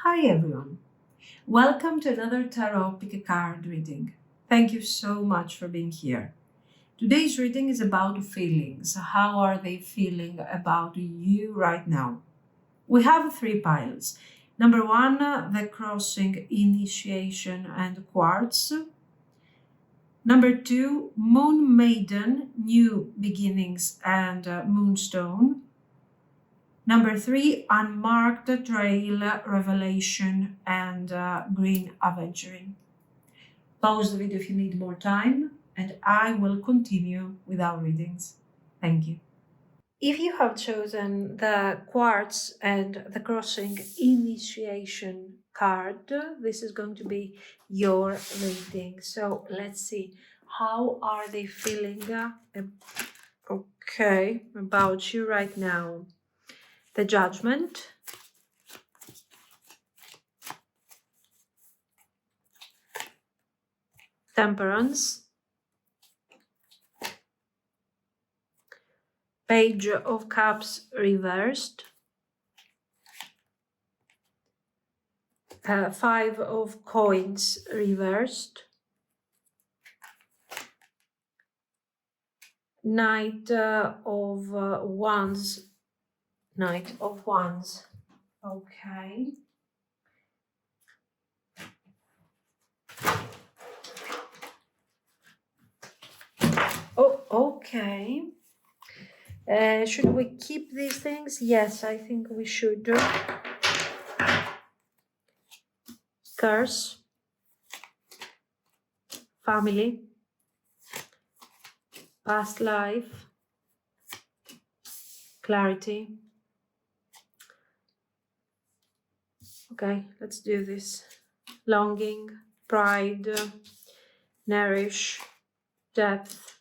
Hi everyone, welcome to another tarot pick a card reading. Thank you so much for being here. Today's reading is about feelings. How are they feeling about you right now? We have three piles. Number one, the crossing, initiation and quartz. Number two, moon maiden, new beginnings and moonstone. Number three, unmarked trail, revelation, and green aventurine. Pause the video if you need more time, and I will continue with our readings. Thank you. If you have chosen the quartz and the crossing initiation card, this is going to be your reading. So let's see. How are they feeling about you right now? The Judgment, Temperance, Page of Cups reversed, Five of Coins reversed, Knight of Wands, Knight of Wands. Okay. Oh, okay. Should we keep these things? Yes, I think we should. Curse, family, past life, clarity. Okay, let's do this. Longing, pride, nourish, depth,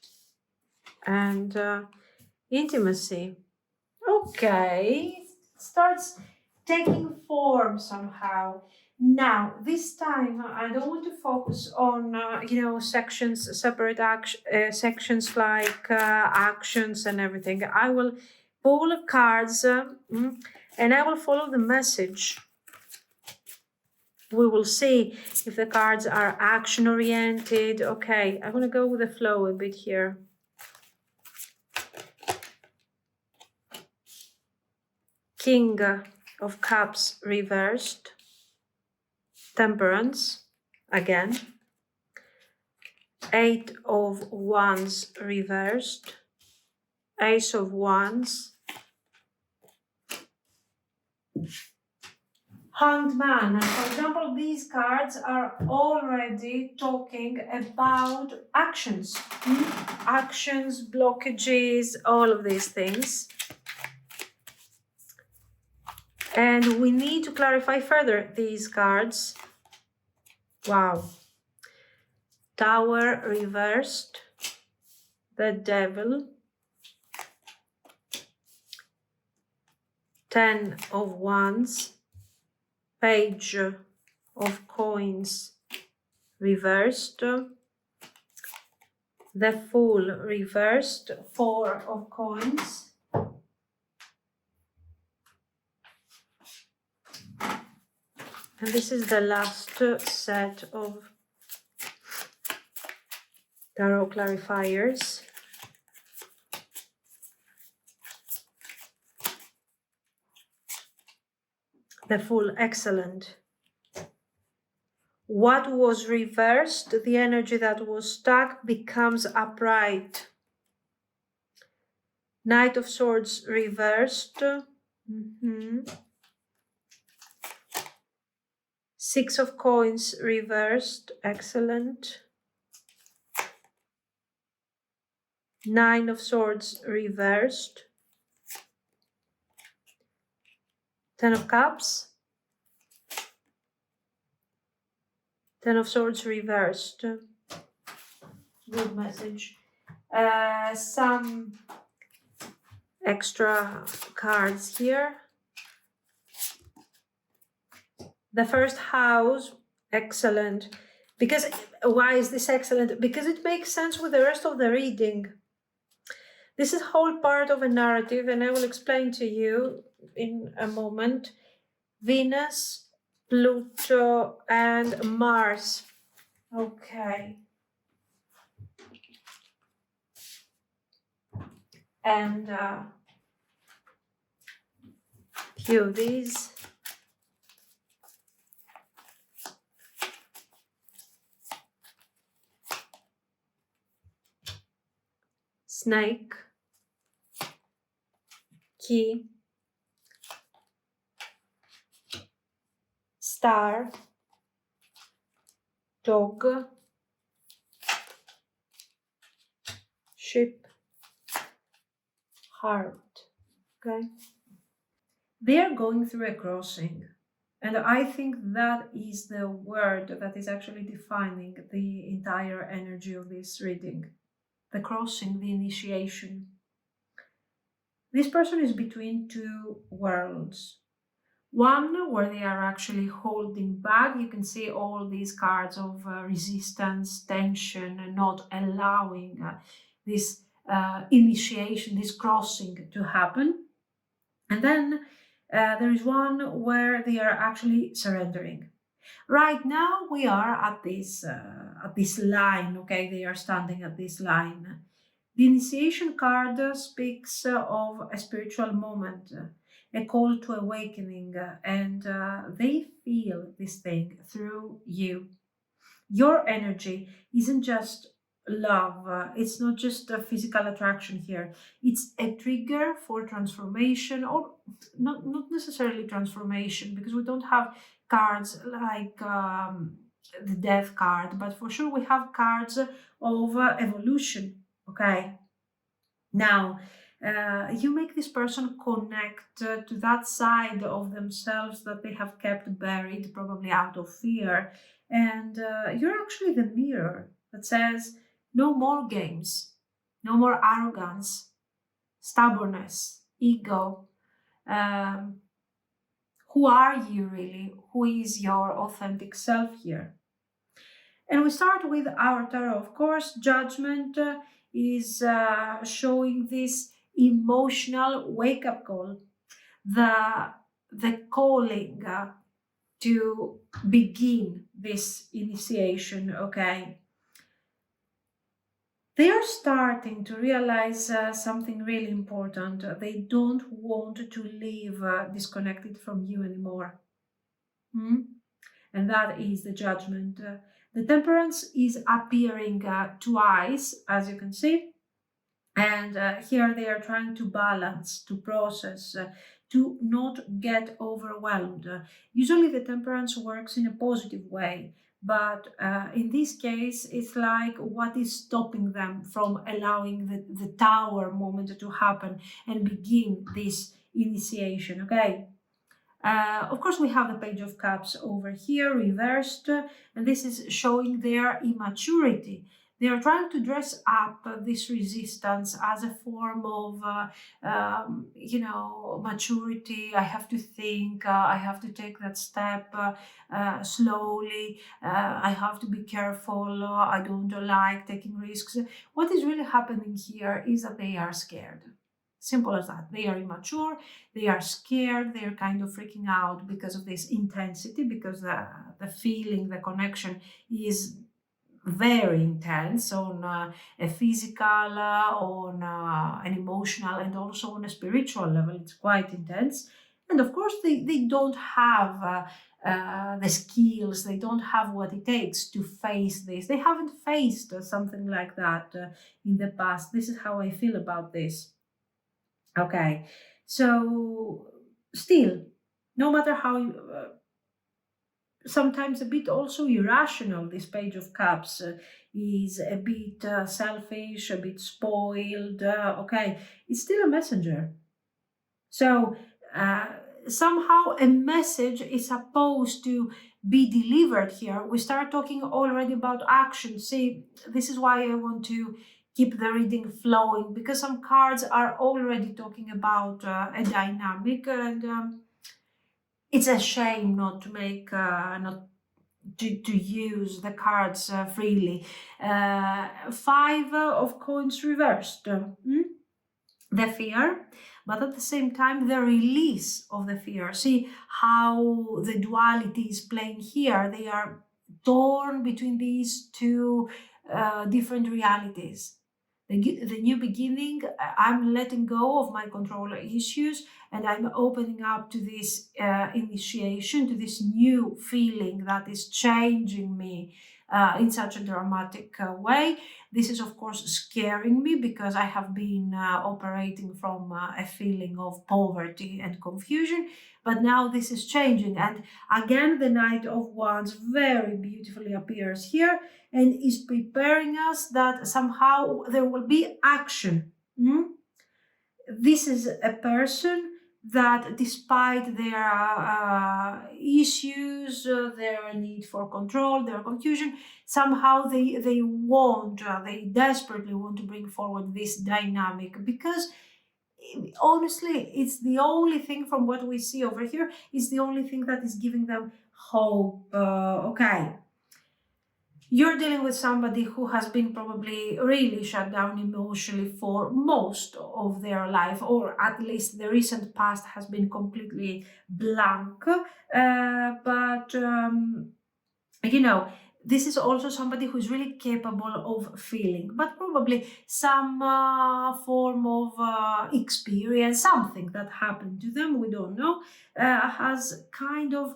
and intimacy. Okay, it starts taking form somehow. Now, this time I don't want to focus on sections, separate sections like actions and everything. I will pull cards and I will follow the message. We will see if the cards are action oriented. Okay, I'm going to go with the flow a bit here. King of Cups reversed. Temperance again. Eight of Wands reversed. Ace of Wands. Hanged Man. For example, these cards are already talking about actions. Actions, blockages, all of these things. And we need to clarify further these cards. Wow. Tower reversed. The Devil. 10 of Wands. Page of Coins reversed. The Fool reversed. 4 of Coins. And this is the last set of tarot clarifiers. The Fool, excellent. What was reversed, the energy that was stuck, becomes upright. Knight of Swords reversed. Six of Coins reversed, excellent. Nine of Swords reversed. 10 of Cups. 10 of Swords reversed. Good message. Some extra cards here. The first house, excellent. Because, why is this excellent? Because it makes sense with the rest of the reading. This is whole part of a narrative, and I will explain to you in a moment. Venus, Pluto and Mars. Okay. And few these. Snake. Key. Star. Dog. Ship. Heart. Okay. They are going through a crossing. And I think that is the word that is actually defining the entire energy of this reading. The crossing, the initiation. This person is between two worlds. One where they are actually holding back. You can see all these cards of resistance, tension, and not allowing this initiation, this crossing to happen. And then there is one where they are actually surrendering. Right now we are at this line. Okay, they are standing at this line. The initiation card speaks of a spiritual moment, a call to awakening, and they feel this thing through you. Your energy isn't just love, it's not just a physical attraction here, it's a trigger for transformation, or not necessarily transformation, because we don't have cards like the death card, but for sure we have cards of evolution. Okay, now, you make this person connect to that side of themselves that they have kept buried, probably out of fear. And you're actually the mirror that says, no more games, no more arrogance, stubbornness, ego. Um, who are you really? Who is your authentic self here? And we start with our tarot. Of course, judgment is showing this emotional wake up call, the, the calling to begin this initiation, okay? They are starting to realize something really important. They don't want to live disconnected from you anymore. Hmm? And that is the judgment. The temperance is appearing twice, as you can see, and here they are trying to balance, to process, to not get overwhelmed. Usually the temperance works in a positive way, but in this case, it's like what is stopping them from allowing the tower moment to happen and begin this initiation, okay? Of course, we have the Page of Cups over here, reversed, and this is showing their immaturity. They are trying to dress up this resistance as a form of, maturity. I have to think, I have to take that step slowly, I have to be careful, I don't like taking risks. What is really happening here is that they are scared. Simple as that. They are immature, they are scared, they're kind of freaking out because of this intensity, because the feeling, the connection is very intense on a physical, on an emotional, and also on a spiritual level. It's quite intense. And of course, they don't have the skills, they don't have what it takes to face this. They haven't faced something like that in the past. This is how I feel about this. Okay, so still, no matter how sometimes a bit also irrational, this Page of Cups is a bit selfish, a bit spoiled. Okay, it's still a messenger. So uh, somehow a message is supposed to be delivered here. We start talking already about action. See, this is why I want to keep the reading flowing, because some cards are already talking about a dynamic, and it's a shame not to make not to use the cards freely. Five of coins reversed. the fear, but at the same time, the release of the fear. See how the duality is playing here. They are torn between these two different realities. The new beginning, I'm letting go of my control issues and I'm opening up to this initiation, to this new feeling that is changing me in such a dramatic way. This is, of course, scaring me because I have been operating from a feeling of poverty and confusion. But now this is changing. And again, the Knight of Wands very beautifully appears here and is preparing us that somehow there will be action. This is a person that, despite their issues, their need for control, their confusion, somehow they desperately want to bring forward this dynamic, because honestly, it's the only thing from what we see over here is the only thing that is giving them hope. Okay. You're dealing with somebody who has been probably really shut down emotionally for most of their life, or at least the recent past has been completely blank. But this is also somebody who's really capable of feeling, but probably some form of experience, something that happened to them, we don't know, has kind of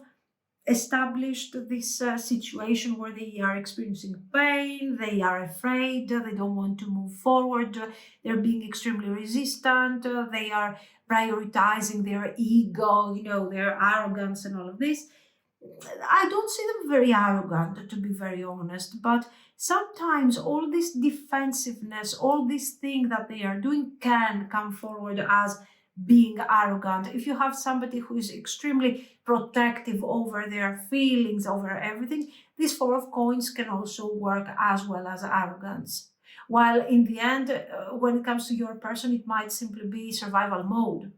established this situation where they are experiencing pain, they are afraid, they don't want to move forward, they're being extremely resistant, they are prioritizing their ego, their arrogance and all of this. I don't see them very arrogant, to be very honest, but sometimes all this defensiveness, all this thing that they are doing can come forward as being arrogant. If you have somebody who is extremely protective over their feelings, over everything, this Four of Coins can also work as well as arrogance. While in the end, when it comes to your person, it might simply be survival mode.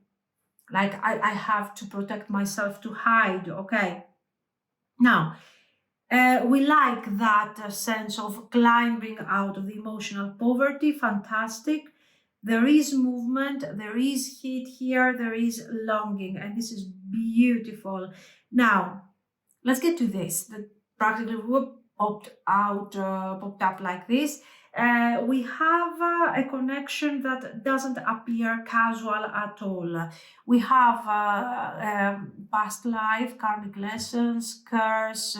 Like, I have to protect myself, to hide, okay? Now, we like that sense of climbing out of the emotional poverty. Fantastic. There is movement, there is heat here, there is longing, and this is beautiful. Now, let's get to this. The practically popped up like this. We have a connection that doesn't appear casual at all. We have past life, karmic lessons, curse,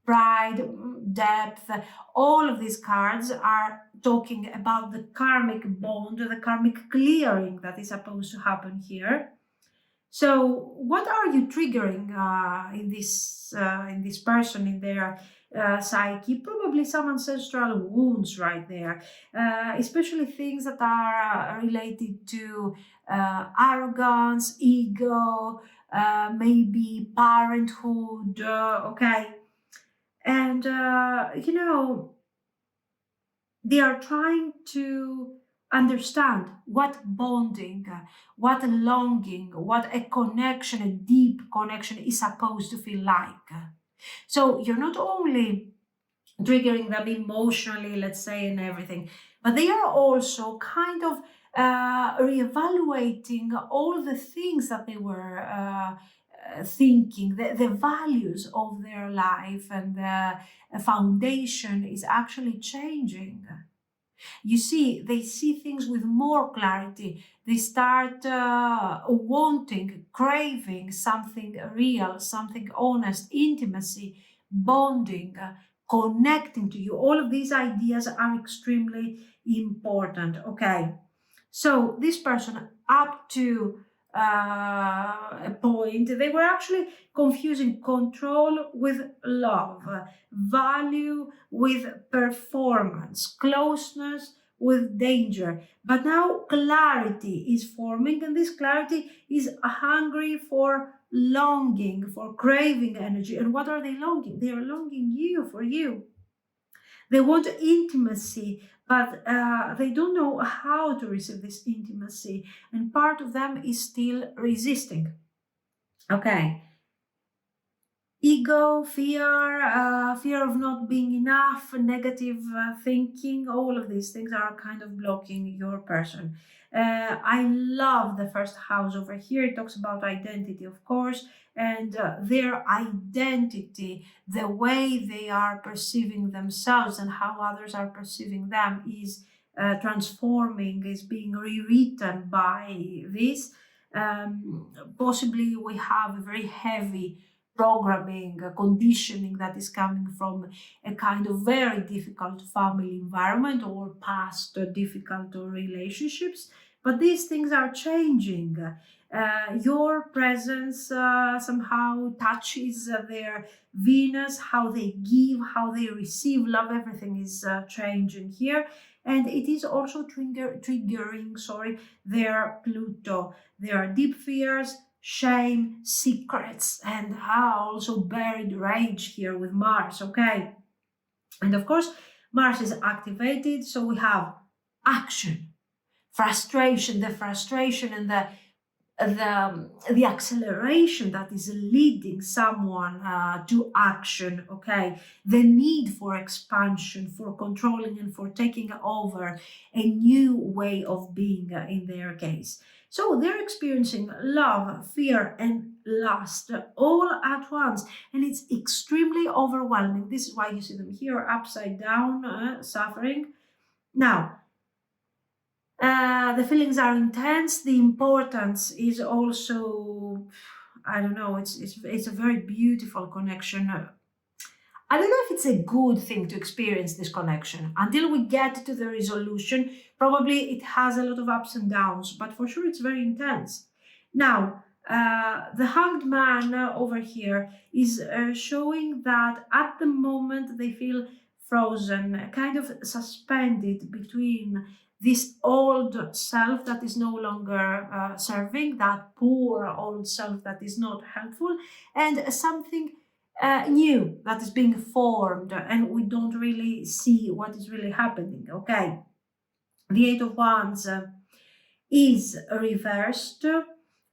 pride, depth. All of these cards are talking about the karmic bond, the karmic clearing that is supposed to happen here. So, what are you triggering in this person, in their psyche? Probably some ancestral wounds right there, especially things that are related to arrogance, ego, maybe parenthood. Okay, and they are trying to understand what bonding, what longing, what a connection, a deep connection is supposed to feel like. So you're not only triggering them emotionally, let's say, and everything, but they are also kind of reevaluating all the things that they were thinking, the values of their life, and the foundation is actually changing. You see, they see things with more clarity. They start wanting, craving something real, something honest, intimacy, bonding, connecting to you. All of these ideas are extremely important. Okay. So this person, up to a point, they were actually confusing control with love, value with performance, closeness with danger. But now clarity is forming, and this clarity is hungry for longing, for craving energy. And what are they longing? They are longing you, for you. They want intimacy, but they don't know how to receive this intimacy. And part of them is still resisting. Okay. ego, fear of not being enough, negative thinking, all of these things are kind of blocking your person. I love the first house over here. It talks about identity, of course, and their identity, the way they are perceiving themselves and how others are perceiving them is transforming, is being rewritten by this. Possibly we have a very heavy programming, conditioning that is coming from a kind of very difficult family environment or past difficult relationships. But these things are changing. Your presence somehow touches their Venus, how they give, how they receive love, everything is changing here. And it is also triggering, their Pluto, their deep fears, shame, secrets, and also buried rage here with Mars, okay? And of course, Mars is activated, so we have action, frustration, the frustration and the acceleration that is leading someone to action, okay? The need for expansion, for controlling and for taking over a new way of being in their case. So they're experiencing love, fear, and lust all at once, and it's extremely overwhelming. This is why you see them here upside down, suffering. Now, the feelings are intense. The importance is also, I don't know, it's a very beautiful connection. I don't know if it's a good thing to experience this connection. Until we get to the resolution, probably it has a lot of ups and downs, but for sure it's very intense. Now, the Hanged Man over here is showing that at the moment they feel frozen, kind of suspended between this old self that is no longer serving, that poor old self that is not helpful, and something new that is being formed, and we don't really see what is really happening, okay? The Eight of Wands is reversed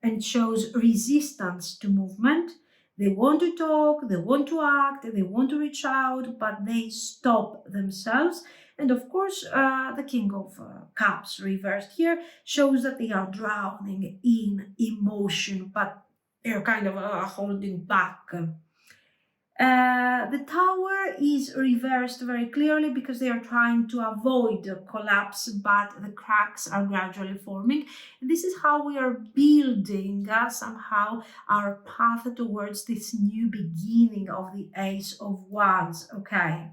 and shows resistance to movement. They want to talk, they want to act, they want to reach out, but they stop themselves. And of course, the King of Cups reversed here shows that they are drowning in emotion, but they're kind of holding back. The tower is reversed very clearly because they are trying to avoid collapse, but the cracks are gradually forming. And this is how we are building somehow our path towards this new beginning of the Ace of Wands, okay?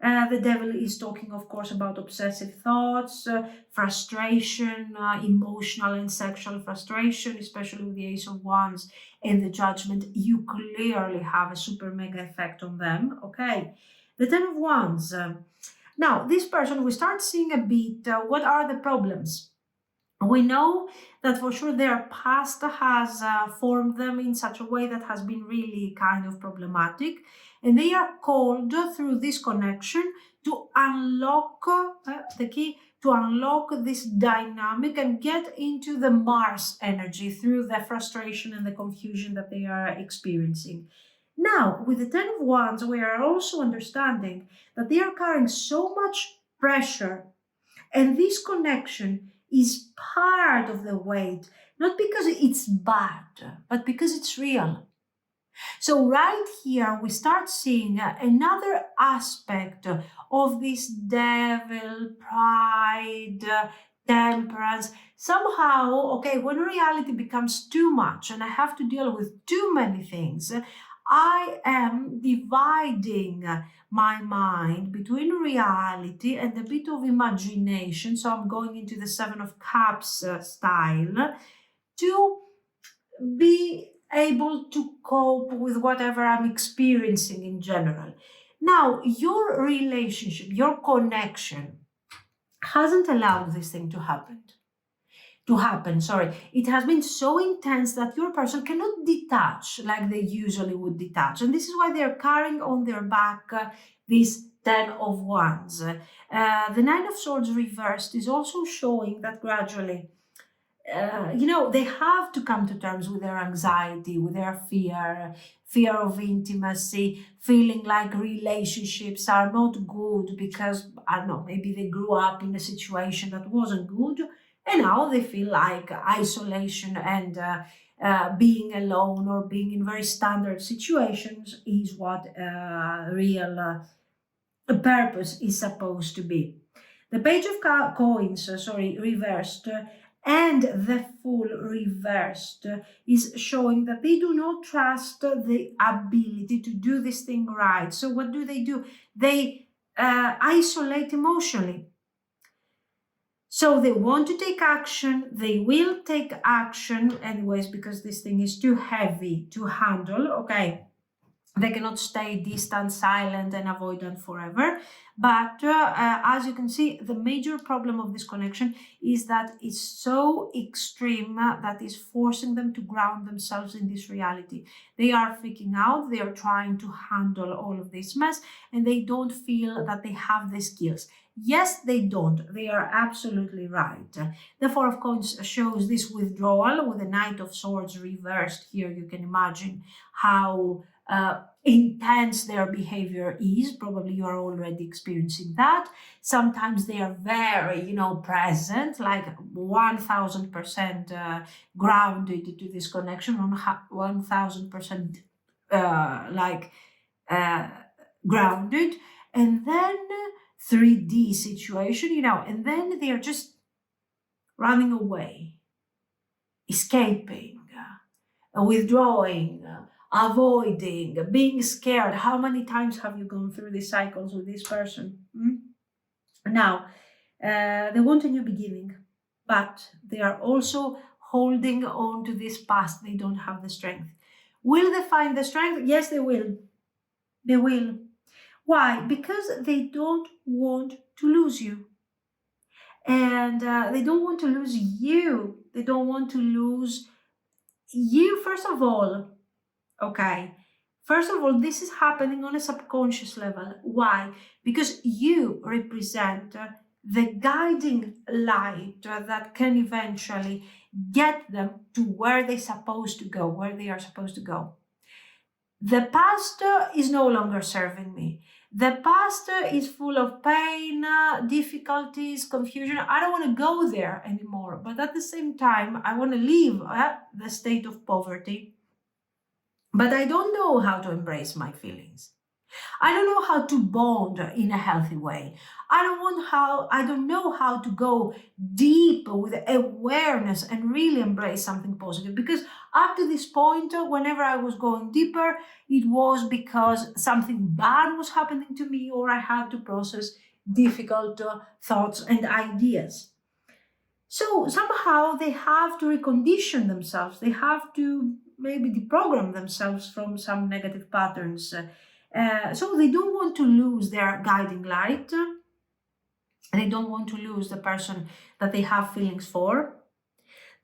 The devil is talking, of course, about obsessive thoughts, frustration, emotional and sexual frustration, especially with the Ace of Wands and the Judgment. You clearly have a super mega effect on them, okay? The Ten of Wands. Now, this person, we start seeing a bit what are the problems. We know that for sure their past has formed them in such a way that has been really kind of problematic, and they are called through this connection to unlock the key, to unlock this dynamic and get into the Mars energy through the frustration and the confusion that they are experiencing. Now, with the Ten of Wands, we are also understanding that they are carrying so much pressure, and this connection is part of the weight, not because it's bad, but because it's real. So right here, we start seeing another aspect of this devil, pride, temperance. Somehow, okay, when reality becomes too much and I have to deal with too many things, I am dividing my mind between reality and a bit of imagination. So I'm going into the Seven of Cups style to be able to cope with whatever I'm experiencing in general. Now, your relationship, your connection hasn't allowed this thing to happen. It has been so intense that your person cannot detach like they usually would detach. And this is why they're carrying on their back this Ten of Wands. The Nine of Swords reversed is also showing that gradually they have to come to terms with their anxiety, with their fear of intimacy, feeling like relationships are not good because, I don't know, maybe they grew up in a situation that wasn't good, and now they feel like isolation and being alone or being in very standard situations is what real purpose is supposed to be. The page of coins, reversed, and the fool reversed is showing that they do not trust the ability to do this thing right. So what do? They isolate emotionally. So they want to take action, they will take action anyways because this thing is too heavy to handle, okay? They cannot stay distant, silent, and avoidant forever. But as you can see, the major problem of this connection is that it's so extreme that is forcing them to ground themselves in this reality. They are freaking out, they are trying to handle all of this mess, and they don't feel that they have the skills. Yes, they don't. They are absolutely right. The Four of Coins shows this withdrawal with the Knight of Swords reversed. Here you can imagine how intense their behavior is. Probably you are already experiencing that. Sometimes they are very, present, like 1000% grounded to this connection, on 1000% grounded, and then 3D situation, and then they are just running away, escaping, withdrawing, avoiding, being scared. How many times have you gone through these cycles with this person? Now, they want a new beginning, but they are also holding on to this past. They don't have the strength. Will they find the strength? Yes, they will. They will. Why? Because they don't want to lose you. And they don't want to lose you. They don't want to lose you, first of all. Okay. First of all, this is happening on a subconscious level. Why? Because you represent the guiding light that can eventually get them to where they're supposed to go, where they are supposed to go. The past is no longer serving me. The past is full of pain, difficulties, confusion. I don't want to go there anymore. But at the same time, I want to leave the state of poverty. But I don't know how to embrace my feelings. I don't know how to bond in a healthy way. I don't know how to go deep with awareness and really embrace something positive. Because up to this point, whenever I was going deeper, it was because something bad was happening to me, or I had to process difficult thoughts and ideas. So somehow they have to recondition themselves. They have to maybe deprogram themselves from some negative patterns. So they don't want to lose their guiding light. They don't want to lose the person that they have feelings for.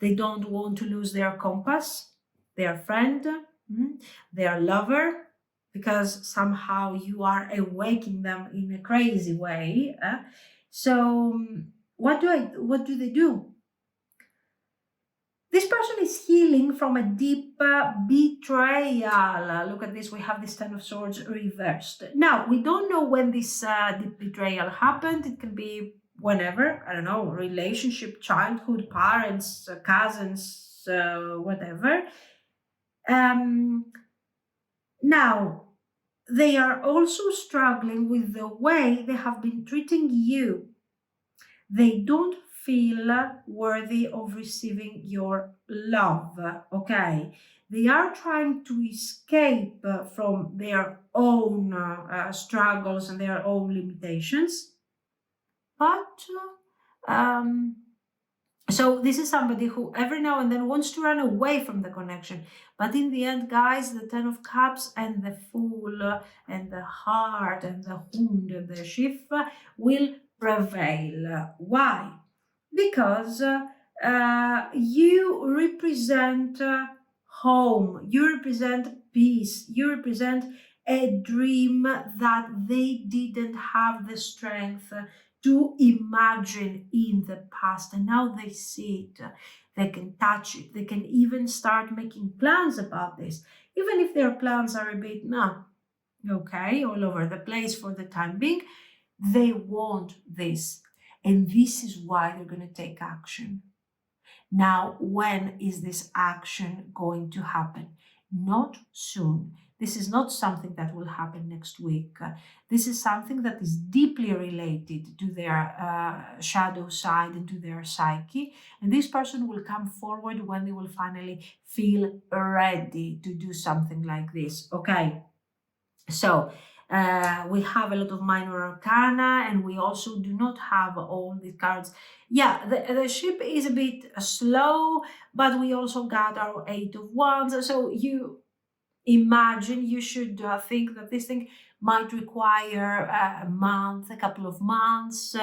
They don't want to lose their compass, their friend, their lover, because somehow you are awakening them in a crazy way. So what do they do? This person is healing from a deep betrayal. Look at this, we have this Ten of Swords reversed. Now, we don't know when this deep betrayal happened. It can be whenever, I don't know, relationship, childhood, parents, cousins, whatever. Now, they are also struggling with the way they have been treating you. They don't feel worthy of receiving your love, okay? They are trying to escape from their own struggles and their own limitations. But, so this is somebody who every now and then wants to run away from the connection. But in the end, guys, the Ten of Cups and the Fool and the Heart and the Hund and the Schiff will prevail. Why? Because you represent home, you represent peace, you represent a dream that they didn't have the strength to imagine in the past, and now they see it. They can touch it. They can even start making plans about this, even if their plans are a bit, okay, all over the place for the time being. They want this. And this is why they're going to take action. Now, when is this action going to happen? Not soon. This is not something that will happen next week. This is something that is deeply related to their shadow side and to their psyche. And this person will come forward when they will finally feel ready to do something like this. Okay. So we have a lot of minor arcana, and we also do not have all the cards. Yeah, the ship is a bit slow, but we also got our 8 of Wands. So you imagine, you should think that this thing might require a month, a couple of months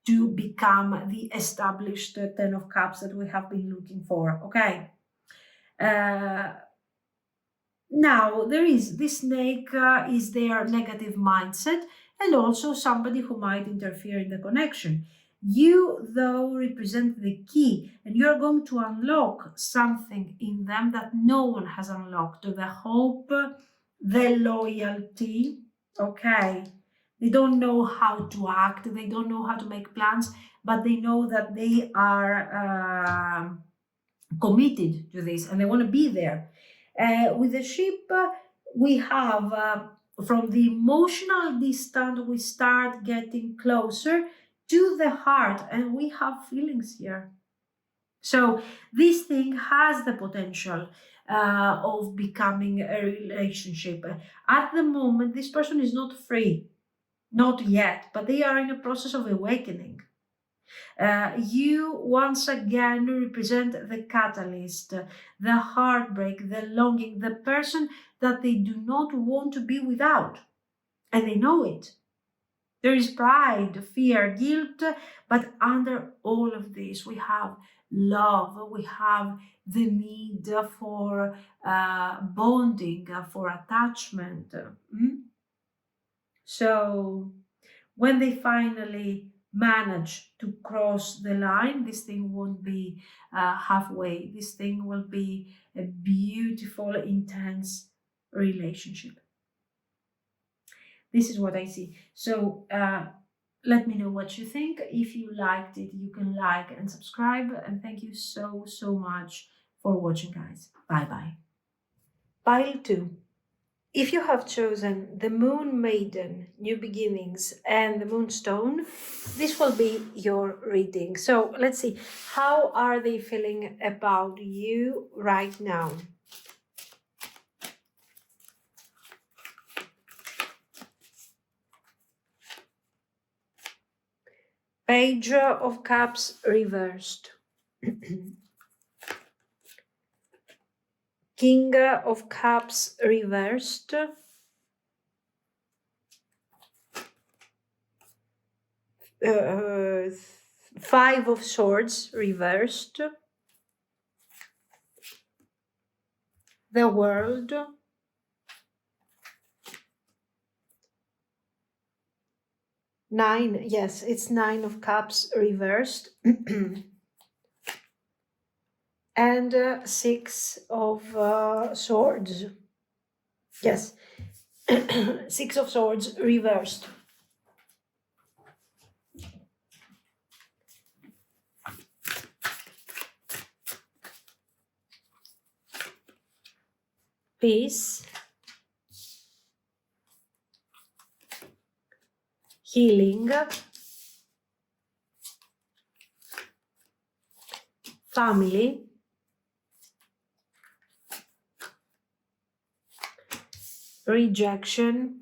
to become the established 10 of Cups that we have been looking for. Okay. Now, there is this snake is their negative mindset, and also somebody who might interfere in the connection. You, though, represent the key, and you're going to unlock something in them that no one has unlocked. The hope, the loyalty, okay? They don't know how to act, they don't know how to make plans, but they know that they are committed to this and they want to be there. With the ship, we have from the emotional distance, we start getting closer to the heart, and we have feelings here. So this thing has the potential of becoming a relationship. At the moment, this person is not free, not yet, but they are in a process of awakening. You once again represent the catalyst, the heartbreak, the longing, the person that they do not want to be without. And they know it. There is pride, fear, guilt, but under all of this, we have love, we have the need for bonding, for attachment. So when they finally manage to cross the line, this thing won't be halfway. This thing will be a beautiful, intense relationship. This is what I see. So let me know what you think. If you liked it, you can like and subscribe. And thank you so, so much for watching, guys. Bye-bye. Pile 2. If you have chosen the Moon Maiden, New Beginnings, and the Moonstone, this will be your reading. So let's see, how are they feeling about you right now? Page of Cups reversed. King of Cups reversed. Five of Swords reversed. The World. Nine, yes, it's Nine of Cups reversed. And Six of Swords. Yes, Six of Swords reversed. Peace. Healing. Family. Rejection.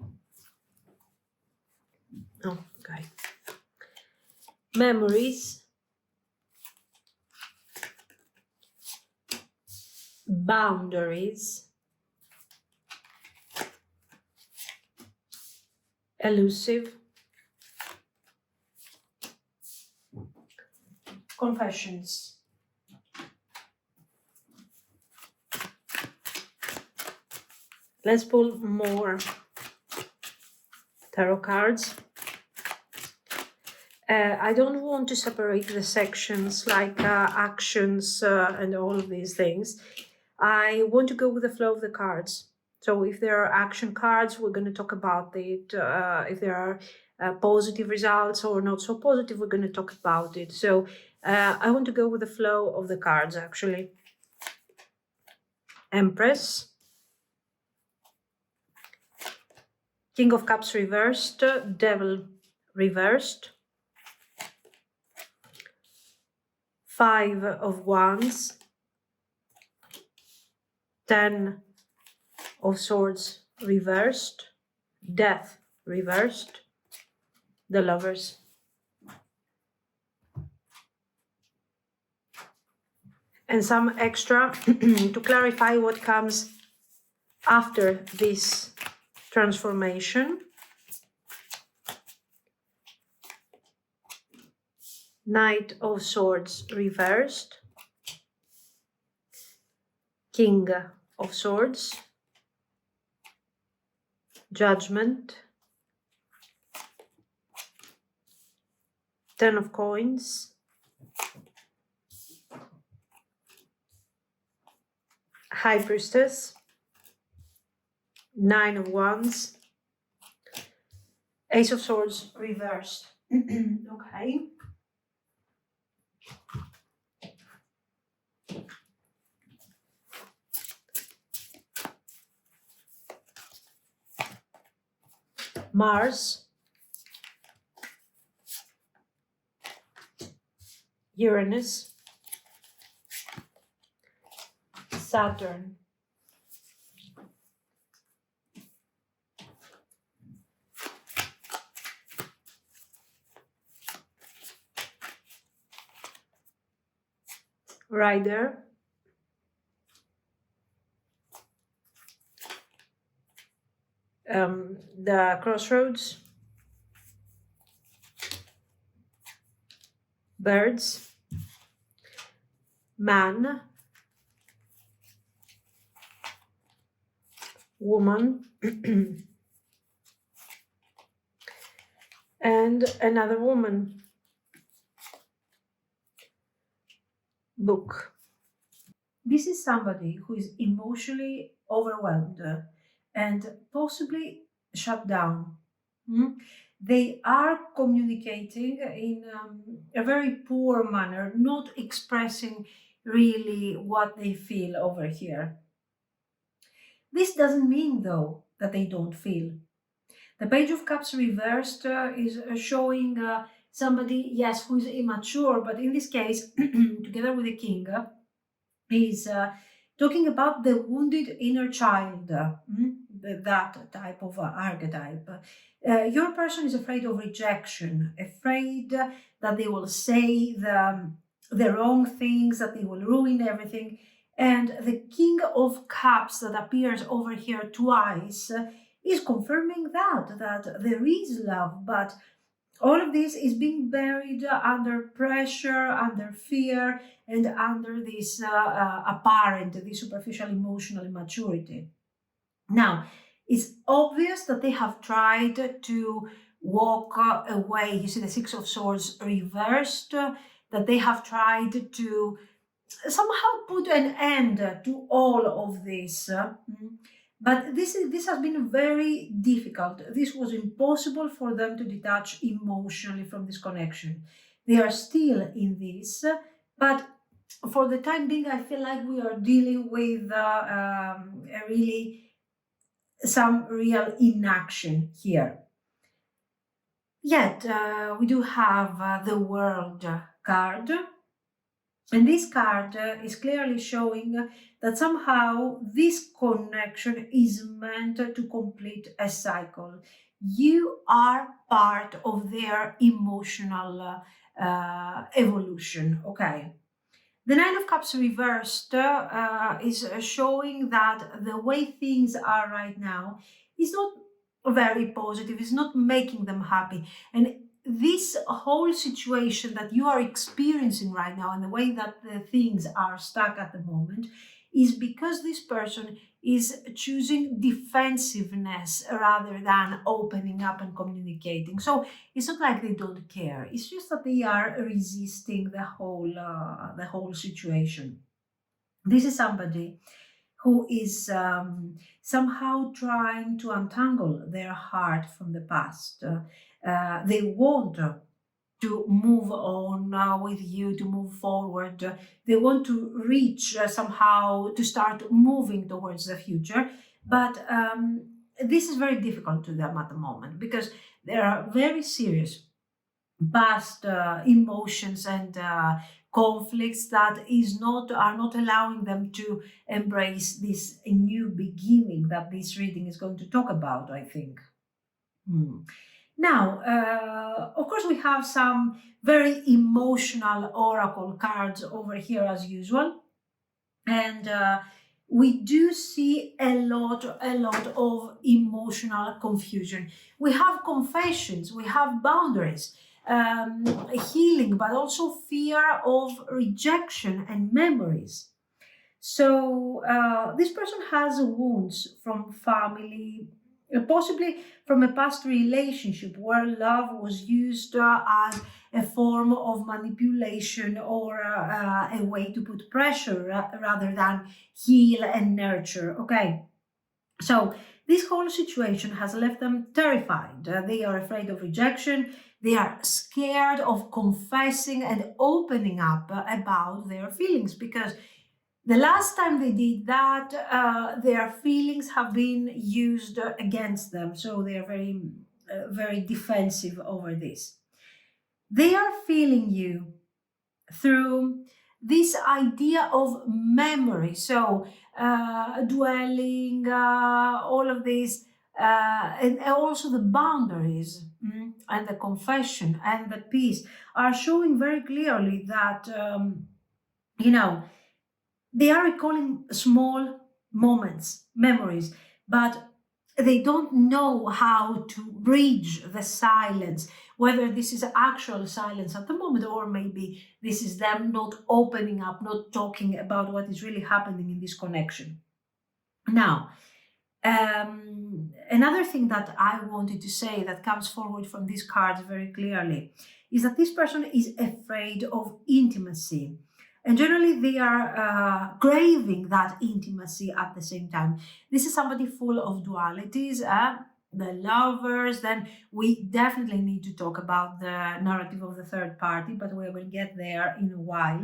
Oh, okay. Memories. Boundaries. Elusive. Confessions. Let's pull more tarot cards. I don't want to separate the sections like actions and all of these things. I want to go with the flow of the cards. So if there are action cards, we're going to talk about it. If there are positive results or not so positive, we're going to talk about it. So I want to go with the flow of the cards, actually. Empress. King of Cups reversed. Devil reversed. Five of Wands. 10 of Swords reversed. Death reversed. The Lovers. And some extra to clarify what comes after this transformation. Knight of Swords reversed. King of Swords. Judgment. 10 of Coins. High Priestess. 9 of Wands. Ace of Swords reversed. Okay. Mars. Uranus. Saturn. Rider. The Crossroads. Birds. Man. Woman. And another woman. Book. This is somebody who is emotionally overwhelmed and possibly shut down. They are communicating in a very poor manner, not expressing really what they feel over here. This doesn't mean, though, that they don't feel. The Page of Cups reversed is showing somebody, yes, who is immature, but in this case, together with the King, is talking about the wounded inner child, that type of archetype. Your person is afraid of rejection, afraid that they will say the wrong things, that they will ruin everything. And the King of Cups that appears over here twice is confirming that there is love, but all of this is being buried under pressure, under fear, and under this this superficial emotional immaturity. Now, it's obvious that they have tried to walk away. You see the Six of Swords reversed, that they have tried to somehow put an end to all of this. But this has been very difficult. This was impossible for them to detach emotionally from this connection. They are still in this, but for the time being, I feel like we are dealing with some real inaction here. Yet, we do have the World card. And this card is clearly showing that somehow this connection is meant to complete a cycle. You are part of their emotional evolution, okay? The Nine of Cups reversed is showing that the way things are right now is not very positive, it's not making them happy. And this whole situation that you are experiencing right now and the way that the things are stuck at the moment is because this person is choosing defensiveness rather than opening up and communicating. So it's not like they don't care. It's just that they are resisting the whole situation. This is somebody who is somehow trying to untangle their heart from the past. They want to move on with you, to move forward. They want to reach somehow, to start moving towards the future. But this is very difficult to them at the moment because they are very serious past emotions and conflicts that are not allowing them to embrace this new beginning that this reading is going to talk about, I think. Now, of course, we have some very emotional oracle cards over here as usual, and we do see a lot of emotional confusion. We have confessions, we have boundaries, healing, but also fear of rejection and memories. So this person has wounds from family, possibly from a past relationship where love was used as a form of manipulation or a way to put pressure rather than heal and nurture. Okay, so this whole situation has left them terrified. They are afraid of rejection. They are scared of confessing and opening up about their feelings because the last time they did that, their feelings have been used against them. So they are very defensive over this. They are feeling you through this idea of memory. So dwelling, all of this, and also the boundaries and the confession and the peace are showing very clearly that, they are recalling small moments, memories, but they don't know how to bridge the silence, whether this is actual silence at the moment, or maybe this is them not opening up, not talking about what is really happening in this connection. Now, another thing that I wanted to say that comes forward from these cards very clearly is that this person is afraid of intimacy. And generally, they are craving that intimacy at the same time. This is somebody full of dualities, the lovers. Then we definitely need to talk about the narrative of the third party, but we will get there in a while.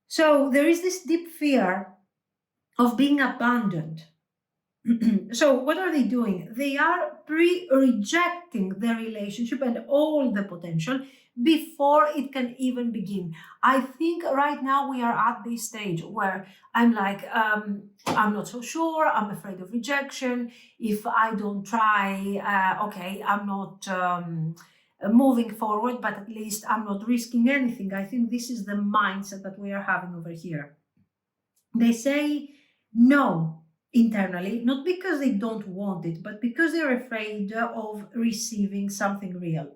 So there is this deep fear of being abandoned. So what are they doing? They are rejecting the relationship and all the potential before it can even begin. I think right now we are at this stage where I'm like, I'm not so sure, I'm afraid of rejection. If I don't try, okay, I'm not moving forward, but at least I'm not risking anything. I think this is the mindset that we are having over here. They say no internally, not because they don't want it, but because they're afraid of receiving something real.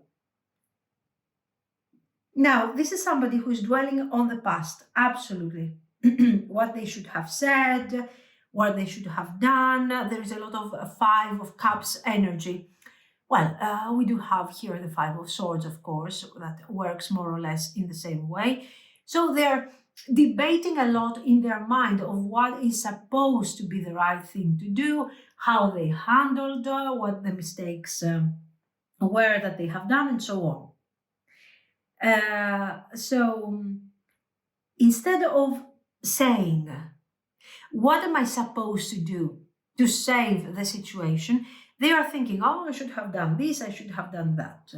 Now, this is somebody who is dwelling on the past, absolutely. What they should have said, what they should have done. There is a lot of Five of Cups energy. Well, we do have here the Five of Swords, of course, that works more or less in the same way. So they're debating a lot in their mind of what is supposed to be the right thing to do, how they handled what the mistakes were that they have done, and so on. So instead of saying, what am I supposed to do to save the situation, they are thinking, oh, I should have done this, I should have done that.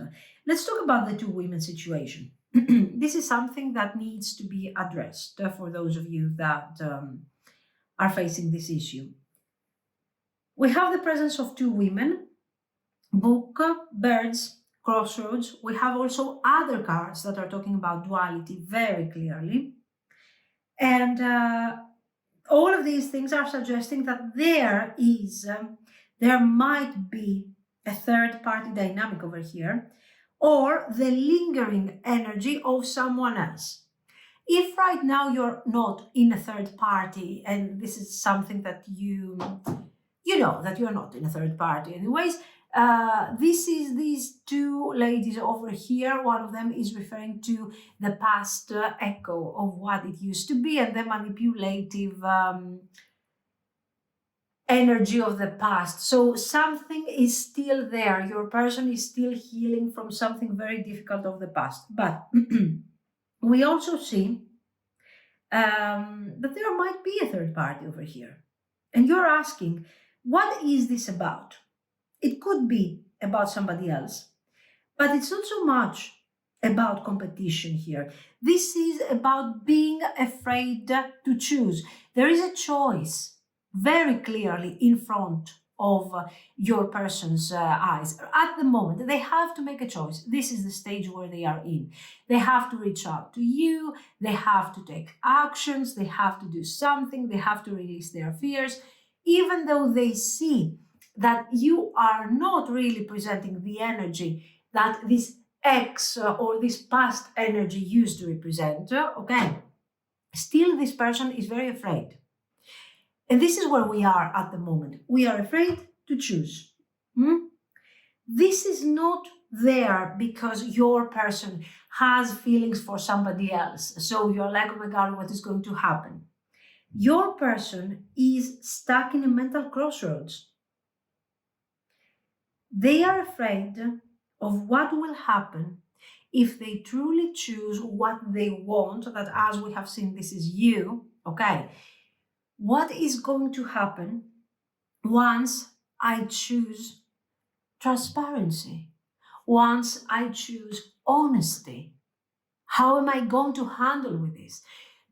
Let's talk about the two women situation. This is something that needs to be addressed for those of you that are facing this issue. We have the presence of two women, book, birds, crossroads. We have also other cards that are talking about duality very clearly. And all of these things are suggesting that there might be a third party dynamic over here, or the lingering energy of someone else. If right now you're not in a third party, and this is something that you know that you're not in a third party anyways, this is these two ladies over here. One of them is referring to the past echo of what it used to be and the manipulative energy of the past. So something is still there. Your person is still healing from something very difficult of the past. But we also see that there might be a third party over here. And you're asking, what is this about? It could be about somebody else, but it's not so much about competition here. This is about being afraid to choose. There is a choice very clearly in front of your person's eyes. At the moment, they have to make a choice. This is the stage where they are in. They have to reach out to you. They have to take actions. They have to do something. They have to release their fears, even though they see that you are not really presenting the energy that this X or this past energy used to represent, okay? Still, this person is very afraid. And this is where we are at the moment. We are afraid to choose. This is not there because your person has feelings for somebody else. So you're like, oh my God, what is going to happen? Your person is stuck in a mental crossroads. They are afraid of what will happen if they truly choose what they want, that as we have seen, this is you, okay? What is going to happen once I choose transparency? Once I choose honesty? How am I going to handle with this?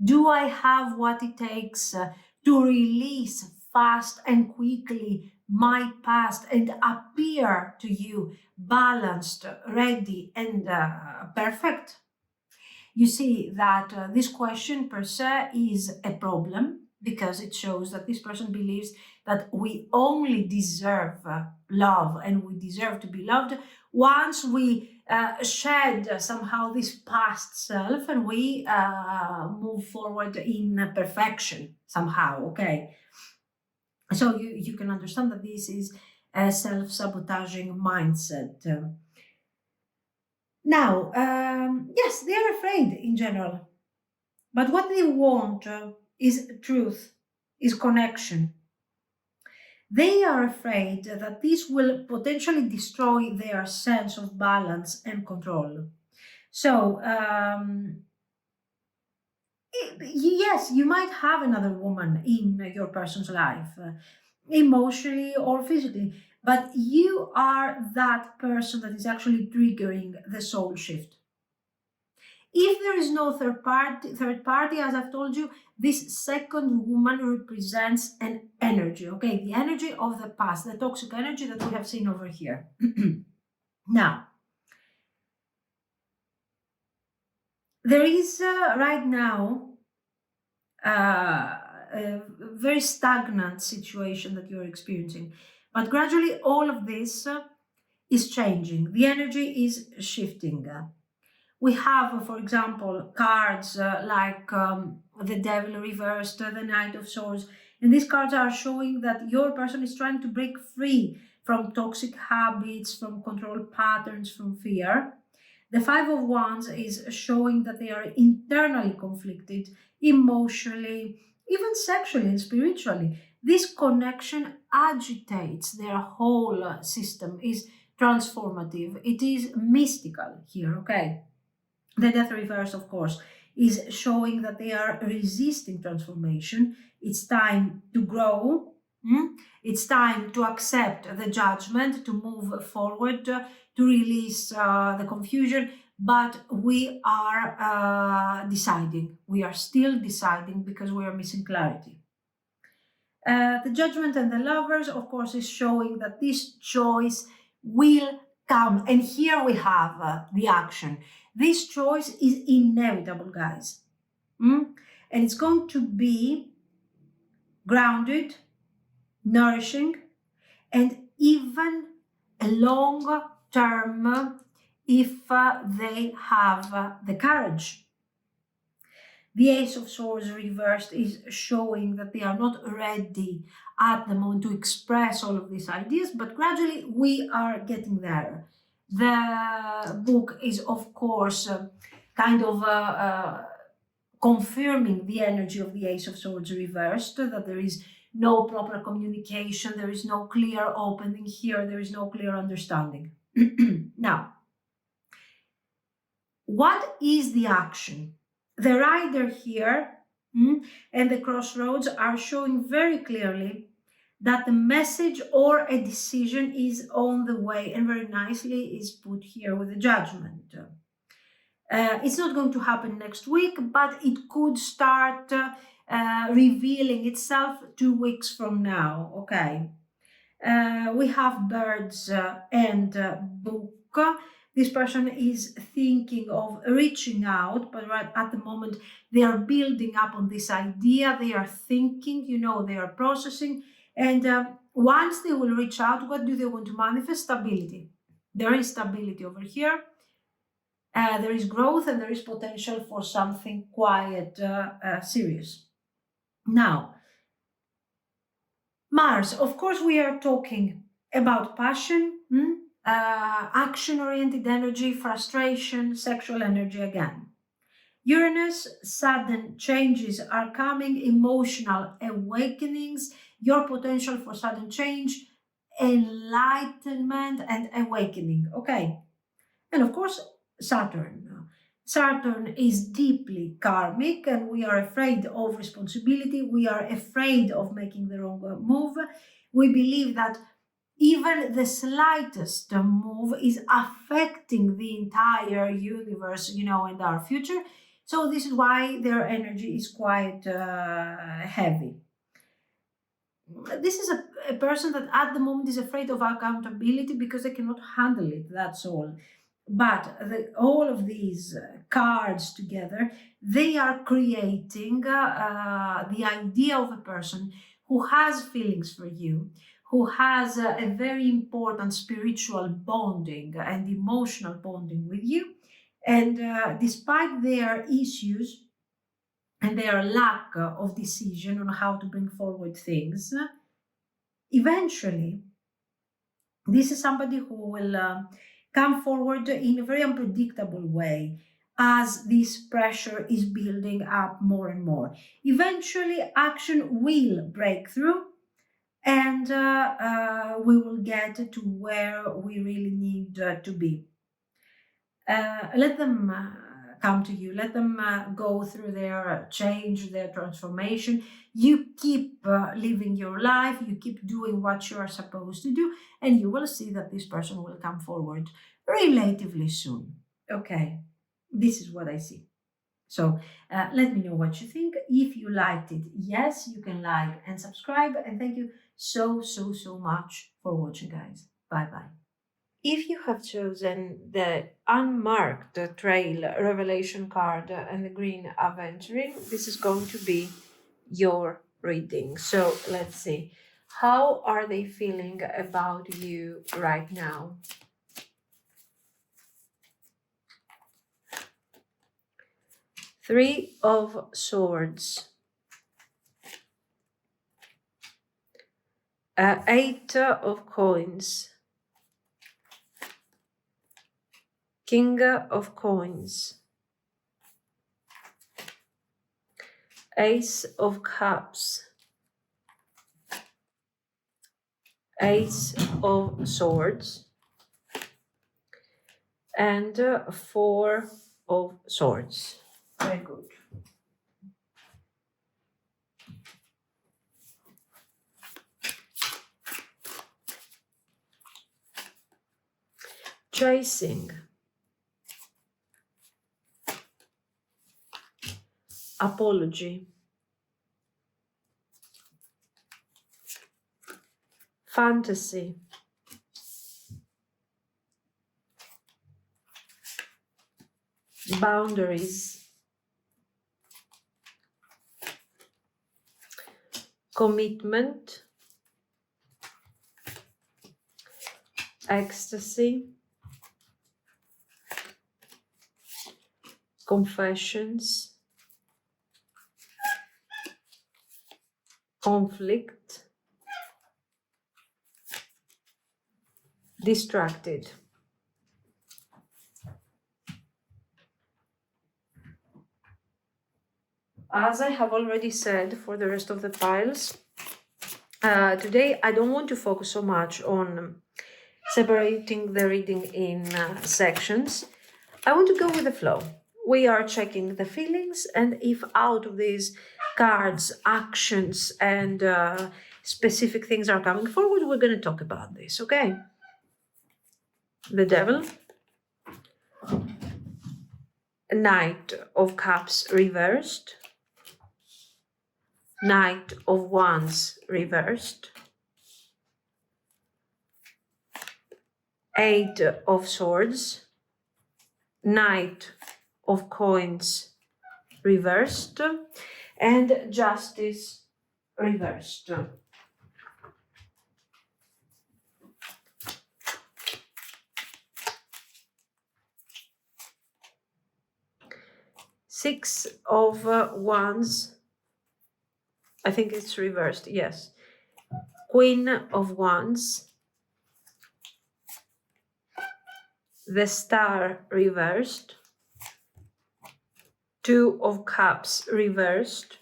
Do I have what it takes to release fast and quickly my past and appear to you balanced, ready, and perfect? You see that this question per se is a problem because it shows that this person believes that we only deserve love and we deserve to be loved once we shed somehow this past self and we move forward in perfection somehow, okay? So you can understand that this is a self-sabotaging mindset. Now, yes, they are afraid in general, but what they want is truth, is connection. They are afraid that this will potentially destroy their sense of balance and control. So, yes, you might have another woman in your person's life, emotionally or physically, but you are that person that is actually triggering the soul shift. If there is no third party, as I've told you, this second woman represents an energy, okay? The energy of the past, the toxic energy that we have seen over here. Now, there is right now a very stagnant situation that you're experiencing, but gradually all of this is changing. The energy is shifting. We have, for example, cards like the Devil reversed, the Knight of Swords, and these cards are showing that your person is trying to break free from toxic habits, from control patterns, from fear. The Five of Wands is showing that they are internally conflicted, emotionally, even sexually and spiritually. This connection agitates their whole system, is transformative. It is mystical here, okay? The Death reverse, of course, is showing that they are resisting transformation. It's time to grow. It's time to accept the judgment, to move forward, to release the confusion. But we are deciding. We are still deciding because we are missing clarity. The Judgment and the Lovers, of course, is showing that this choice will come. And here we have the action. This choice is inevitable, guys. And it's going to be grounded, nourishing, and even a long term if they have the courage. The Ace of Swords reversed is showing that they are not ready at the moment to express all of these ideas, but gradually we are getting there. The book is, of course, kind of confirming the energy of the Ace of Swords reversed, that there is no proper communication, there is no clear opening here, there is no clear understanding. Now, what is the action? The rider here and the crossroads are showing very clearly that the message or a decision is on the way, and very nicely is put here with the judgment. It's not going to happen next week, but it could start revealing itself 2 weeks from now. Okay. We have birds and book. This person is thinking of reaching out, but right at the moment they are building up on this idea. They are thinking, they are processing. And once they will reach out, what do they want to manifest? Stability. There is stability over here. There is growth and there is potential for something quite serious. Now, Mars, of course, we are talking about passion, action-oriented energy, frustration, sexual energy again. Uranus, sudden changes are coming, emotional awakenings, your potential for sudden change, enlightenment and awakening. Okay. And of course, Saturn. Saturn is deeply karmic, and we are afraid of responsibility. We are afraid of making the wrong move. We believe that even the slightest move is affecting the entire universe, and our future. So this is why their energy is quite heavy. This is a person that at the moment is afraid of accountability because they cannot handle it, that's all. But all of these cards together, they are creating the idea of a person who has feelings for you, who has a very important spiritual bonding and emotional bonding with you. And despite their issues and their lack of decision on how to bring forward things, eventually, this is somebody who will come forward in a very unpredictable way as this pressure is building up more and more. Eventually, action will break through and we will get to where we really need to be. Let them come to you. Let them go through their change, their transformation. You keep living your life. You keep doing what you are supposed to do, and you will see that this person will come forward relatively soon. Okay, this is what I see. So let me know what you think. If you liked it, yes, you can like and subscribe. And thank you so much for watching, guys. Bye-bye. If you have chosen the unmarked trail revelation card and the green Aventurine, this is going to be your reading. So let's see. How are they feeling about you right now? Three of Swords. Eight of Coins. King of Coins. Ace of Cups. Ace of Swords. And Four of Swords. Very good. Chasing. Apology. Fantasy. Boundaries. Commitment. Ecstasy. Confessions. conflict, distracted. As I have already said for the rest of the piles, today I don't want to focus so much on separating the reading in sections. I want to go with the flow. We are checking the feelings, and if out of these cards, actions, and specific things are coming forward, we're going to talk about this, okay? The Devil, Knight of Cups reversed, Knight of Wands reversed, Eight of Swords, Knight of Coins reversed, and Justice reversed. Six of Wands, I think it's reversed, yes. Queen of Wands, the Star reversed, Two of Cups reversed,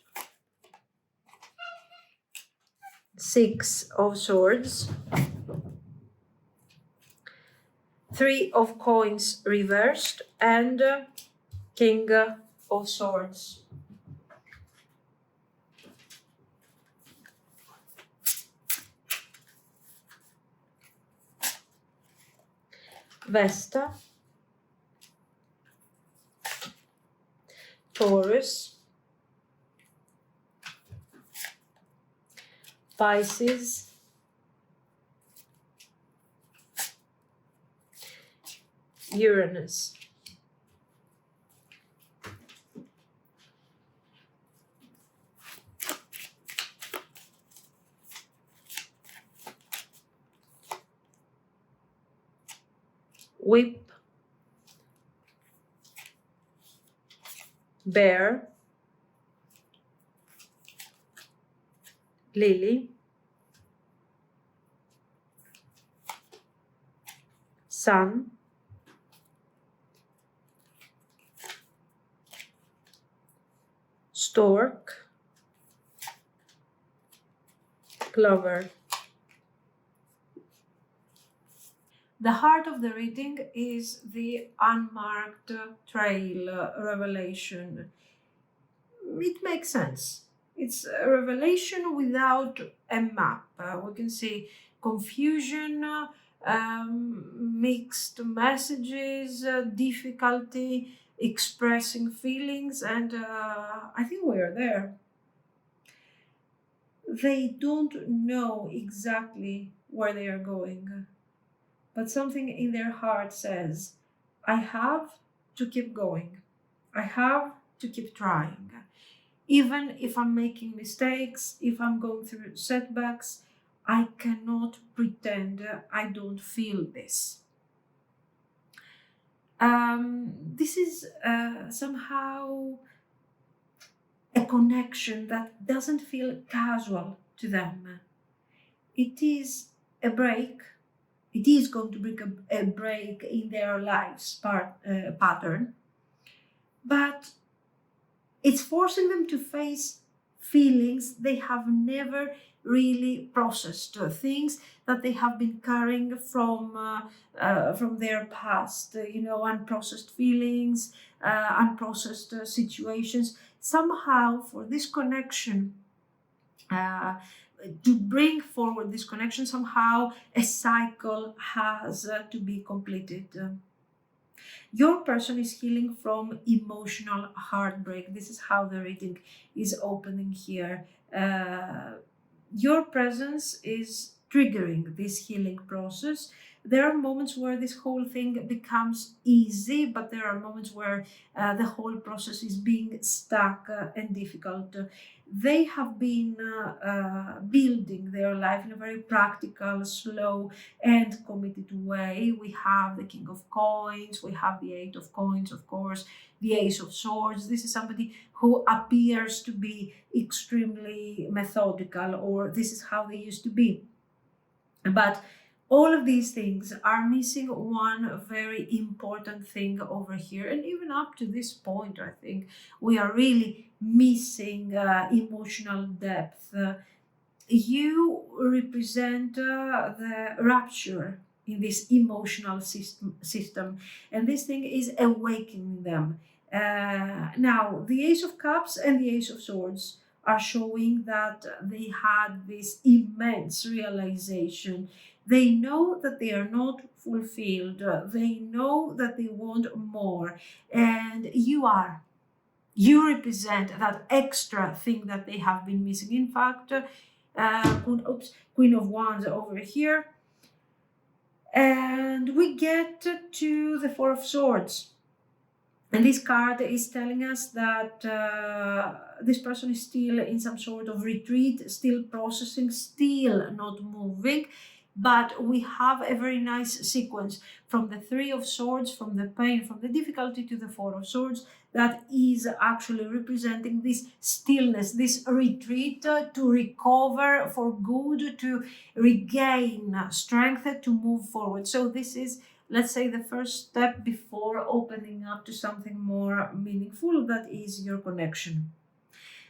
Six of Swords, Three of Coins reversed, and King of Swords. Vesta, Taurus, Pisces, Uranus. Whip, Bear, Lily, Sun, Stork, Clover. The heart of the reading is the unmarked trail revelation. It makes sense. It's a revelation without a map. We can see confusion, mixed messages, difficulty expressing feelings, and I think we're there. They don't know exactly where they are going, but something in their heart says, I have to keep going. I have to keep trying. Even if I'm making mistakes, if I'm going through setbacks, I cannot pretend I don't feel this. This is somehow a connection that doesn't feel casual to them. It is a break. It is going to bring a break in their lives pattern, but it's forcing them to face feelings they have never really processed, things that they have been carrying from their past, unprocessed feelings, unprocessed situations. Somehow, for this connection, to bring forward this connection, somehow a cycle has to be completed. Your person is healing from emotional heartbreak. This is how the reading is opening here. Your presence is triggering this healing process. There are moments where this whole thing becomes easy, but there are moments where the whole process is being stuck and difficult. They have been building their life in a very practical, slow, and committed way. We have the King of Coins, we have the Eight of Coins, of course, the Ace of Swords. This is somebody who appears to be extremely methodical, or this is how they used to be. But all of these things are missing one very important thing over here. And even up to this point, I think we are really missing emotional depth. You represent the rupture in this emotional system, and this thing is awakening them. Now, the Ace of Cups and the Ace of Swords are showing that they had this immense realization. They know that they are not fulfilled. They know that they want more, and you are. You represent that extra thing that they have been missing. In fact, Queen of Wands over here. And we get to the Four of Swords. And this card is telling us that this person is still in some sort of retreat, still processing, still not moving. But we have a very nice sequence from the Three of Swords, from the pain, from the difficulty to the Four of Swords, that is actually representing this stillness, this retreat to recover for good, to regain strength, to move forward. So this is, let's say, the first step before opening up to something more meaningful, that is your connection.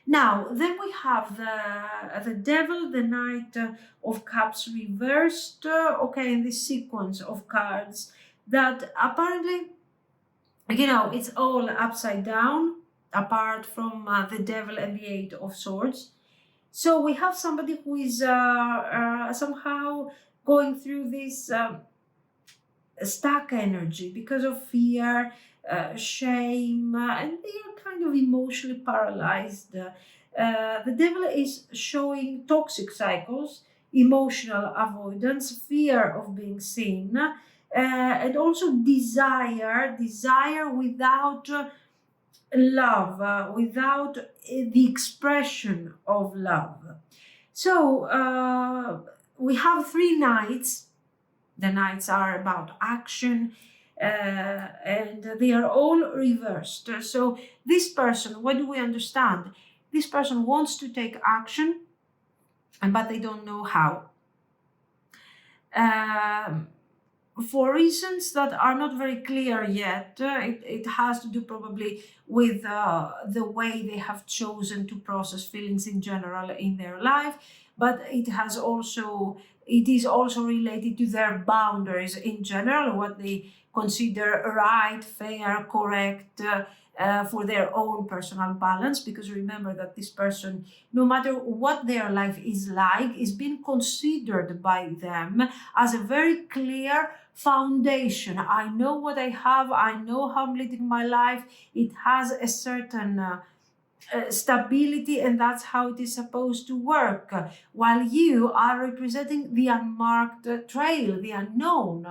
Now, then we have the Devil, the Knight of Cups reversed, okay, in this sequence of cards that apparently, it's all upside down, apart from the Devil and the Eight of Swords. So we have somebody who is somehow going through this stuck energy because of fear, shame, and they are kind of emotionally paralyzed. The Devil is showing toxic cycles, emotional avoidance, fear of being seen, and also desire without love, without the expression of love. So we have three knights. The knights are about action, and they are all reversed. So this person, what do we understand? This person wants to take action, but they don't know how. For reasons that are not very clear yet. It has to do probably with the way they have chosen to process feelings in general in their life, but it is also related to their boundaries in general, what they consider right, fair, correct, for their own personal balance. Because remember that this person, no matter what their life is like, is being considered by them as a very clear foundation. I know what I have, I know how I'm leading my life, it has a certain stability, and that's how it is supposed to work. While you are representing the unmarked trail, the unknown.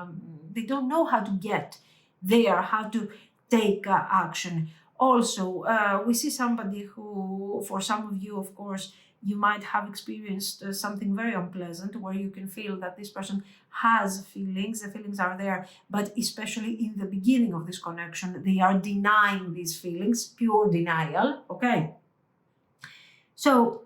They don't know how to get there, how to take action. Also, we see somebody who, for some of you, of course, you might have experienced something very unpleasant, where you can feel that this person has feelings. The feelings are there, but especially in the beginning of this connection, they are denying these feelings, pure denial. Okay. So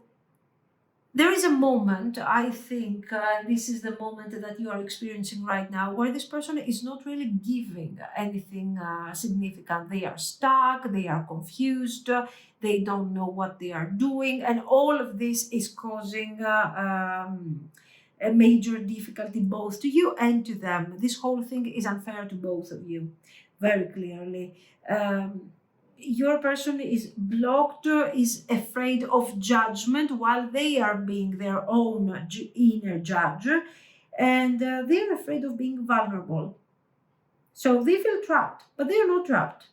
there is a moment, I think, this is the moment that you are experiencing right now, where this person is not really giving anything significant. They are stuck, they are confused, they don't know what they are doing, and all of this is causing a major difficulty both to you and to them. This whole thing is unfair to both of you, very clearly. Your person is blocked, is afraid of judgment, while they are being their own inner judge, and they're afraid of being vulnerable. So they feel trapped, but they are not trapped.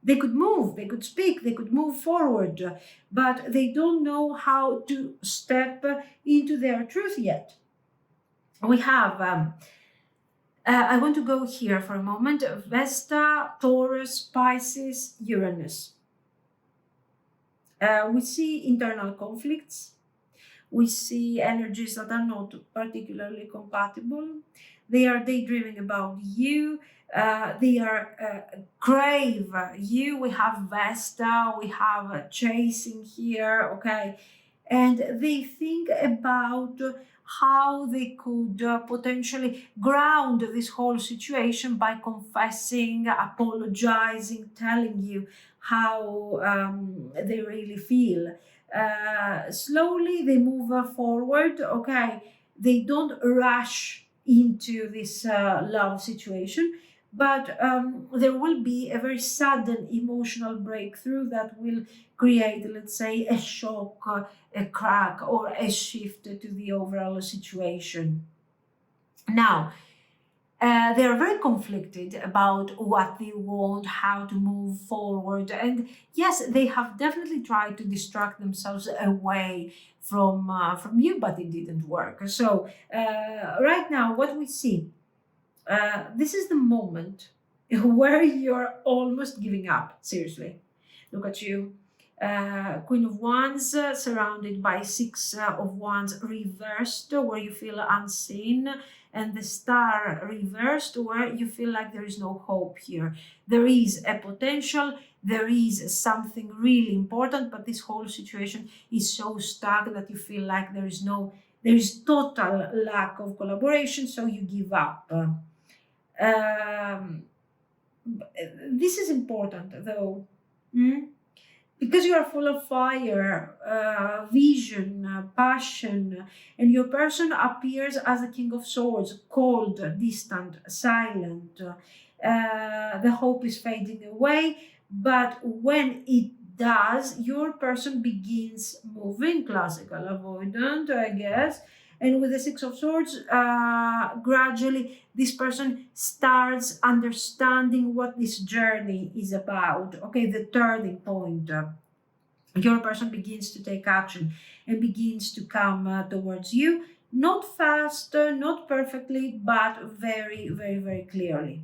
They could move, they could speak, they could move forward, but they don't know how to step into their truth yet. we have, I want to go here for a moment, Vesta, Taurus, Pisces, Uranus. We see internal conflicts. We see energies that are not particularly compatible. They are daydreaming about you. They are crave you. We have Vesta. We have chasing here. Okay, and they think about how they could potentially ground this whole situation by confessing, apologizing, telling you how they really feel. Slowly they move forward. Okay, they don't rush into this love situation, but there will be a very sudden emotional breakthrough that will create, let's say, a shock, a crack, or a shift to the overall situation. Now, they are very conflicted about what they want, how to move forward, and yes, they have definitely tried to distract themselves away from you, but it didn't work. So right now, what we see, this is the moment where you're almost giving up. Seriously, look at you. Queen of Wands surrounded by Six of Wands reversed, where you feel unseen, and the Star reversed, where you feel like there is no hope here. There is a potential, there is something really important, but this whole situation is so stuck that you feel like there is total lack of collaboration, so you give up. Um, this is important though. Because you are full of fire, vision, passion, and your person appears as the King of Swords, cold, distant, silent. The hope is fading away, but when it does, your person begins moving, classical avoidant, I guess. And with the Six of Swords, gradually this person starts understanding what this journey is about. Okay, the turning point. Your person begins to take action and begins to come towards you, not fast, not perfectly, but very, very, very clearly.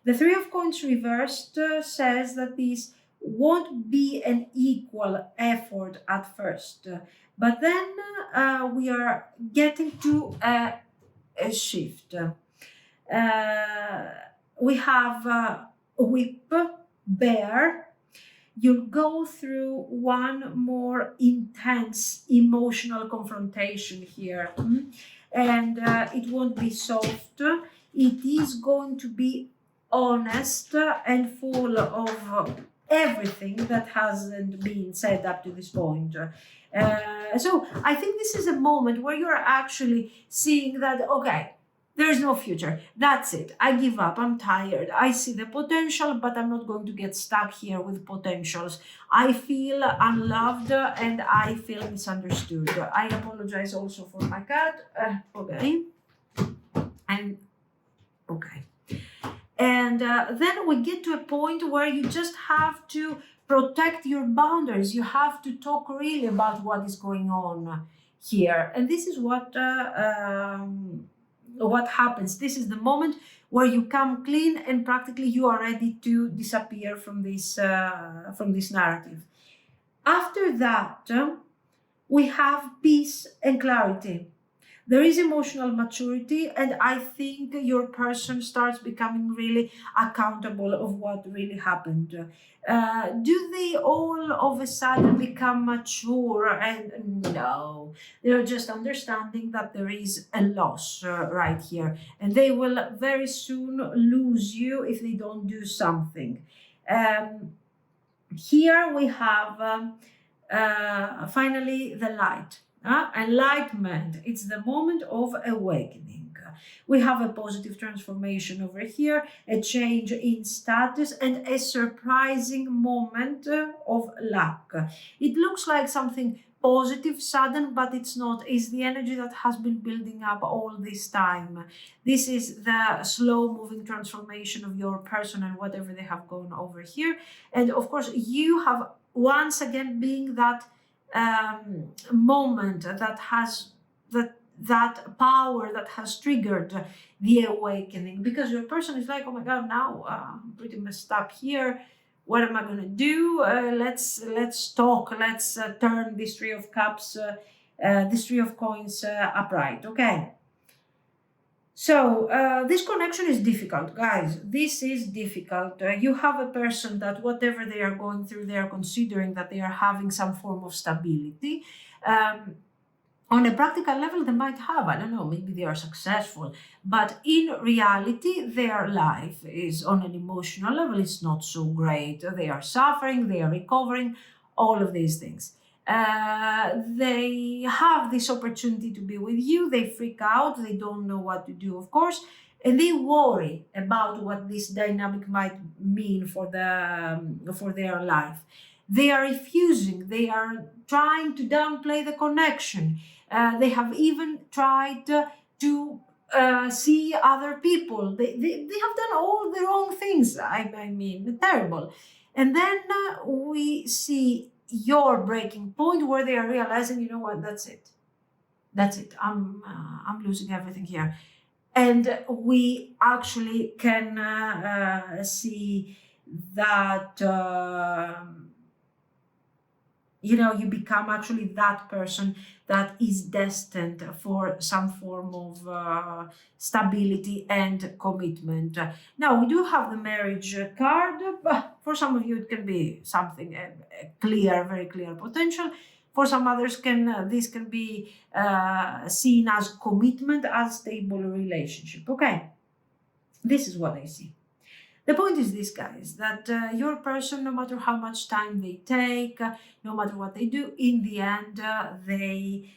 The Three of Coins reversed says that this won't be an equal effort at first, but then we are getting to a shift. We have Whip, Bear. You'll go through one more intense emotional confrontation here, and it won't be soft. It is going to be honest and full of everything that hasn't been said up to this point. So I think this is a moment where you're actually seeing that, okay, there is no future. That's it. I give up. I'm tired. I see the potential, but I'm not going to get stuck here with potentials. I feel unloved and I feel misunderstood. I apologize also for my cat. Okay. And okay. And then we get to a point where you just have to protect your boundaries. You have to talk really about what is going on here. And this is what happens. This is the moment where you come clean and practically you are ready to disappear from this narrative. After that, we have peace and clarity. There is emotional maturity, and I think your person starts becoming really accountable of what really happened. Do they all of a sudden become mature? And no, they're just understanding that there is a loss right here, and they will very soon lose you if they don't do something. Here we have finally the light. Enlightenment, it's the moment of awakening. We have a positive transformation over here, a change in status, and a surprising moment of luck. It looks like something positive, sudden, but it's not. It's the energy that has been building up all this time. This is the slow moving transformation of your person and whatever they have gone over here. And of course, you have once again being that moment that that power that has triggered the awakening, because your person is like, oh my God, now I'm pretty messed up here. What am I going to do? Let's talk. Let's turn this Three of Cups, this Three of Coins upright. Okay. So this connection is difficult, guys. This is difficult. You have a person that whatever they are going through, they are considering that they are having some form of stability. On a practical level, they might have, I don't know, maybe they are successful. But in reality, their life is on an emotional level, it's not so great. They are suffering, they are recovering, all of these things. They have this opportunity to be with you, they freak out, they don't know what to do, of course, and they worry about what this dynamic might mean for their life. They are refusing, they are trying to downplay the connection. They have even tried to see other people. They have done all the wrong things. I mean, terrible. And then we see your breaking point where they are realizing, you know what, that's it. That's it. I'm losing everything here. And we actually can see that, you become actually that person that is destined for some form of stability and commitment. Now, we do have the marriage card, but for some of you, it can be something clear, very clear potential. For some others, this can be seen as commitment, as stable relationship. Okay, this is what I see. The point is this, guys, that your person, no matter how much time they take, no matter what they do, in the end, they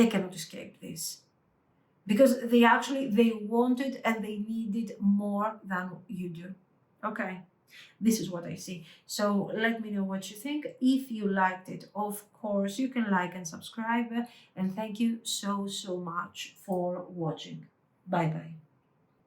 cannot escape this. Because they wanted and they needed more than you do. Okay, this is what I see. So let me know what you think. If you liked it, of course, you can like and subscribe. And thank you so much for watching. Bye-bye.